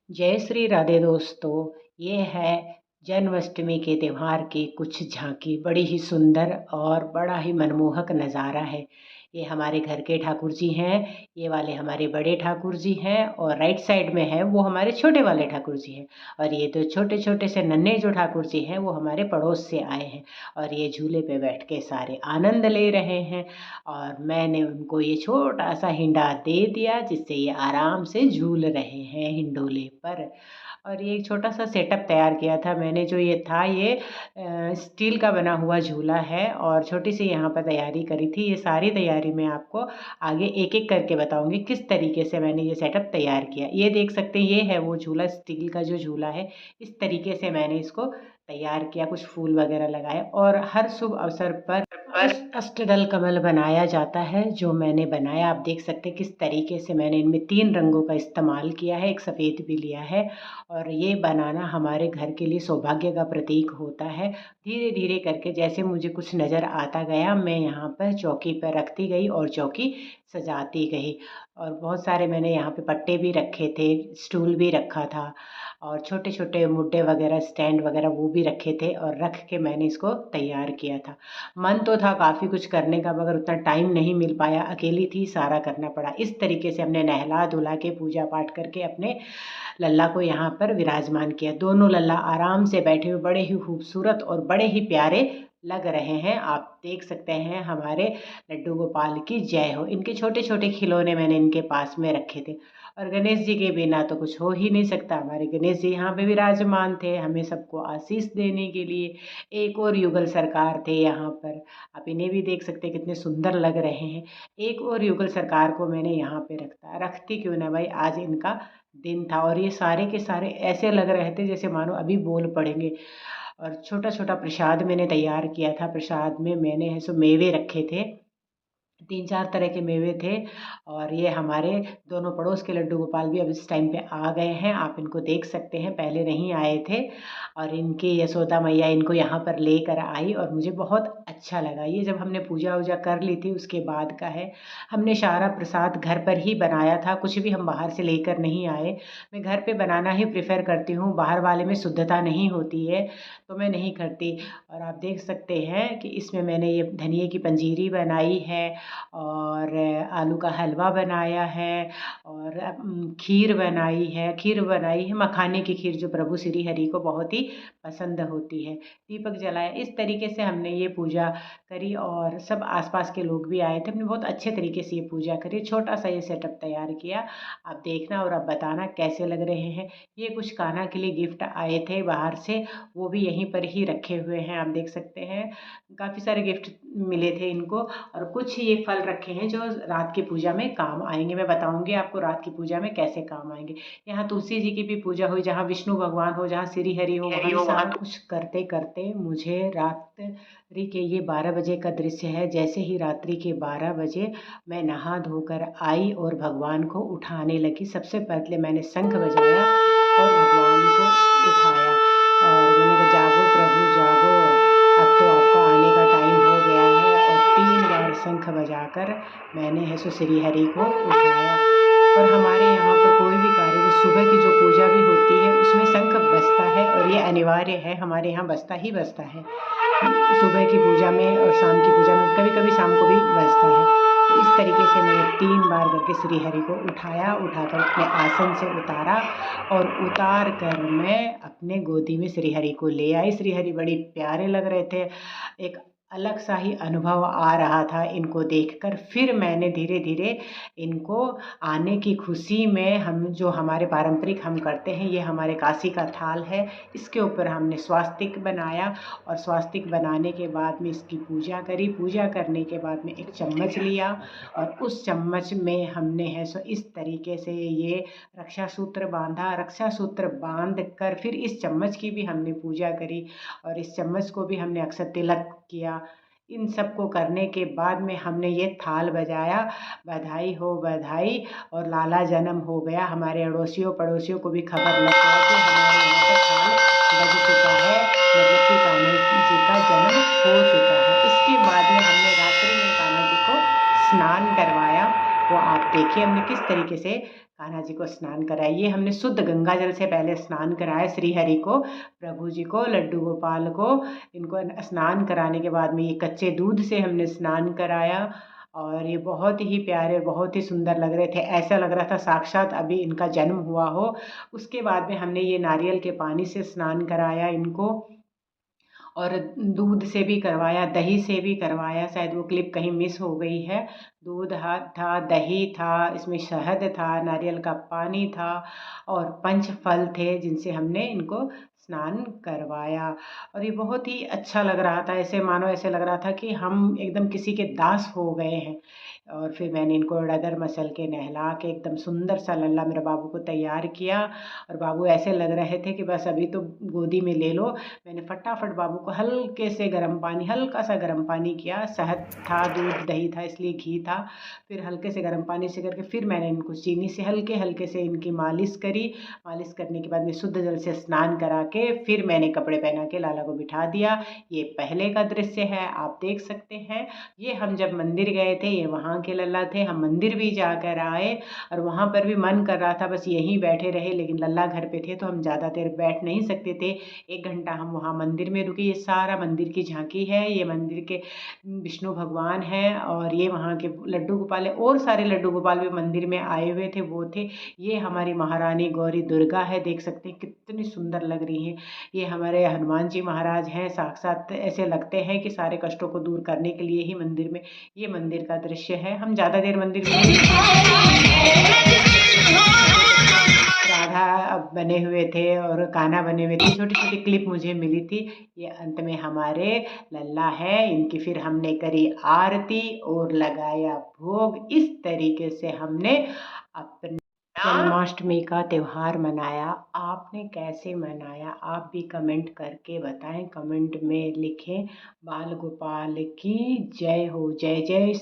जय श्री राधे दोस्तों। ये है जन्माष्टमी के त्यौहार की कुछ झांकी। बड़ी ही सुंदर और बड़ा ही मनमोहक नज़ारा है। ये हमारे घर के ठाकुर जी हैं, ये वाले हमारे बड़े ठाकुर जी हैं और राइट साइड में है वो हमारे छोटे वाले ठाकुर जी हैं। और ये तो छोटे छोटे से नन्हे जो ठाकुर जी हैं वो हमारे पड़ोस से आए हैं और ये झूले पे बैठ के सारे आनंद ले रहे हैं। और मैंने उनको ये छोटा सा हिंडा दे दिया जिससे ये आराम से झूल रहे हैं हिंडोले पर। और ये एक छोटा सा सेटअप तैयार किया था मैंने। जो ये था ये स्टील का बना हुआ झूला है और छोटी सी यहाँ पर तैयारी करी थी। ये सारी तैयारी मैं आपको आगे एक एक करके बताऊंगी किस तरीके से मैंने ये सेटअप तैयार किया। ये देख सकते हैं, ये है वो झूला, स्टील का जो झूला है। इस तरीके से मैंने इसको तैयार किया, कुछ फूल वगैरह लगाए और हर शुभ अवसर पर अष्टदल कमल बनाया जाता है जो मैंने बनाया। आप देख सकते हैं किस तरीके से मैंने इनमें 3 रंगों का इस्तेमाल किया है, एक सफ़ेद भी लिया है। और ये बनाना हमारे घर के लिए सौभाग्य का प्रतीक होता है। धीरे धीरे करके जैसे मुझे कुछ नज़र आता गया मैं यहाँ पर चौकी पर रखती गई और चौकी सजाती गई। और बहुत सारे मैंने यहाँ पे पट्टे भी रखे थे, स्टूल भी रखा था और छोटे छोटे मुड्डे वगैरह, स्टैंड वगैरह वो भी रखे थे और रख के मैंने इसको तैयार किया था। मन तो था काफ़ी कुछ करने का मगर उतना टाइम नहीं मिल पाया, अकेली थी, सारा करना पड़ा। इस तरीके से हमने नहला धुला के पूजा पाठ करके अपने लल्ला को यहाँ पर विराजमान किया। दोनों लल्ला आराम से बैठे हुए बड़े ही खूबसूरत और बड़े ही प्यारे लग रहे हैं। आप देख सकते हैं हमारे लड्डू गोपाल की जय हो। इनके छोटे छोटे खिलौने मैंने इनके पास में रखे थे और गणेश जी के बिना तो कुछ हो ही नहीं सकता। हमारे गणेश जी यहाँ पे विराजमान थे हमें सबको आशीष देने के लिए। एक और युगल सरकार थे यहाँ पर, आप इन्हें भी देख सकते हैं कितने सुंदर लग रहे हैं। एक और युगल सरकार को मैंने यहाँ पे रखती क्यों ना भाई, आज इनका दिन था और ये सारे के सारे ऐसे लग रहे थे जैसे मानो अभी बोल पड़ेंगे। और छोटा छोटा प्रसाद मैंने तैयार किया था। प्रसाद में मैंने है सो मेवे रखे थे, 3-4 तरह के मेवे थे। और ये हमारे दोनों पड़ोस के लड्डू गोपाल भी अब इस टाइम पे आ गए हैं, आप इनको देख सकते हैं, पहले नहीं आए थे। और इनकी यशोदा मैया इनको यहाँ पर लेकर आई और मुझे बहुत अच्छा लगा। ये जब हमने पूजा वूजा कर ली थी उसके बाद का है। हमने सारा प्रसाद घर पर ही बनाया था, कुछ भी हम बाहर से लेकर नहीं आए। मैं घर पे बनाना ही प्रेफर करती हूँ, बाहर वाले में शुद्धता नहीं होती है तो मैं नहीं करती। और आप देख सकते हैं कि इसमें मैंने ये धनिए की पंजीरी बनाई है और आलू का हलवा बनाया है और खीर बनाई है, मखाने की खीर जो प्रभु श्री हरि को बहुत ही पसंद होती है। दीपक जलाया, इस तरीके से हमने ये पूजा करी और सब आसपास के लोग भी आए थे। हमने बहुत अच्छे तरीके से ये पूजा करी, छोटा सा ये सेटअप तैयार किया। आप देखना और आप बताना कैसे लग रहे हैं। ये कुछ कान्हा के लिए गिफ्ट आए थे बाहर से, वो भी यहीं पर ही रखे हुए हैं, आप देख सकते हैं। काफ़ी सारे गिफ्ट मिले थे इनको और कुछ ये फल रखे हैं जो रात की पूजा में काम आएंगे। मैं बताऊंगी आपको रात की पूजा में कैसे काम आएंगे। यहाँ तुलसी जी की भी पूजा हुई, जहाँ विष्णु भगवान हो, जहाँ श्री हरि हो, वहाँ भी सारा कुछ करते करते मुझे रात्रि के ये 12 बजे का दृश्य है। जैसे ही रात्रि के 12 बजे मैं नहा धोकर आई और भगवान को उठाने लगी। सबसे पहले मैंने शंख बजाया और भगवान को उठाया और मैंने कहा जागो प्रभु जागो, अब तो आपका आने का टाइम हो गया है। और 3 बार शंख बजाकर मैंने है सो श्री हरि को उठाया। और हमारे यहाँ पर कोई भी कार्य, जो सुबह की जो पूजा भी होती है उसमें शंख बजता है और ये अनिवार्य है, हमारे यहाँ बजता ही बजता है सुबह की पूजा में और शाम की पूजा में, कभी कभी शाम को भी बजता है। तो इस तरीके से मैंने 3 बार करके श्री हरि को उठाया, उठाकर अपने आसन से उतारा और उतार कर मैं अपने गोदी में श्री हरि को ले आई। श्री हरि बड़ी प्यारे लग रहे थे, एक अलग सा ही अनुभव आ रहा था इनको देखकर। फिर मैंने धीरे धीरे इनको आने की खुशी में, हम जो हमारे पारंपरिक हम करते हैं, ये हमारे काशी का थाल है, इसके ऊपर हमने स्वास्तिक बनाया और स्वास्तिक बनाने के बाद में इसकी पूजा करी। पूजा करने के बाद में एक चम्मच लिया और उस चम्मच में हमने है सो इस तरीके से ये रक्षा सूत्र बांधा। रक्षा सूत्र बांध कर फिर इस चम्मच की भी हमने पूजा करी और इस चम्मच को भी हमने अक्षत तिलक किया। इन सब को करने के बाद में हमने ये थाल बजाया, बधाई हो बधाई और लाला जन्म हो गया। हमारे अड़ोसियों पड़ोसियों को भी खबर लग गया कि हमारे यहाँ पर थाल बज चुका है, मतलब कि कान्हा जी का जन्म हो चुका है। इसके बाद में हमने रात्रि में कान्हा जी को स्नान करवाया वो आप देखिए हमने किस तरीके से कान्हा जी को स्नान कराया। ये हमने शुद्ध गंगा जल से पहले स्नान कराया श्री हरि को, प्रभु जी को, लड्डू गोपाल को। इनको स्नान कराने के बाद में ये कच्चे दूध से हमने स्नान कराया और ये बहुत ही प्यारे, बहुत ही सुंदर लग रहे थे। ऐसा लग रहा था साक्षात अभी इनका जन्म हुआ हो। उसके बाद में हमने ये नारियल के पानी से स्नान कराया इनको और दूध से भी करवाया, दही से भी करवाया। शायद वो क्लिप कहीं मिस हो गई है। दूध था, दही था, इसमें शहद था, नारियल का पानी था और पंच फल थे जिनसे हमने इनको स्नान करवाया। और ये बहुत ही अच्छा लग रहा था, ऐसे मानो ऐसे लग रहा था कि हम एकदम किसी के दास हो गए हैं। और फिर मैंने इनको डगर मसल के नहला के एकदम सुंदर सा लल्ला मेरे बाबू को तैयार किया और बाबू ऐसे लग रहे थे कि बस अभी तो गोदी में ले लो। मैंने फटाफट बाबू को हल्के से गर्म पानी, हल्का सा गर्म पानी किया। शहद था, दूध दही था, इसलिए घी था। फिर हल्के से गर्म पानी से करके फिर मैंने इनको चीनी से हल्के हल्के से इनकी मालिश करी। मालिश करने के बाद में शुद्ध जल से स्नान करा के फिर मैंने कपड़े पहना के लाला को बिठा दिया। ये पहले का दृश्य है, आप देख सकते हैं। ये हम जब मंदिर गए थे, ये वहाँ के लल्ला थे। हम मंदिर भी जाकर आए और वहाँ पर भी मन कर रहा था बस यहीं बैठे रहे, लेकिन लल्ला घर पे थे तो हम ज़्यादा देर बैठ नहीं सकते थे। 1 घंटा हम वहाँ मंदिर में रुके। ये सारा मंदिर की झांकी है। ये मंदिर के विष्णु भगवान हैं और ये वहाँ के लड्डू गोपाल है और सारे लड्डू गोपाल भी मंदिर में आए हुए थे, वो थे। ये हमारी महारानी गौरी दुर्गा है, देख सकते हैं कितनी सुंदर लग रही हैं। ये हमारे हनुमान जी महाराज हैं, साक्षात ऐसे लगते हैं कि सारे कष्टों को दूर करने के लिए ही मंदिर में, ये मंदिर का दृश्य है। हम ज़्यादा देर मंदिर में राधा बने हुए थे और कान्हा बने हुए थे, छोटी छोटी क्लिप मुझे मिली थी। ये अंत में हमारे लल्ला है। इनकी फिर हमने करी आरती और लगाया भोग। इस तरीके से हमने अपने जन्माष्टमी का त्योहार मनाया। आपने कैसे मनाया आप भी कमेंट करके बताएं, कमेंट में लिखें। बाल गोपाल की जय हो। जय जय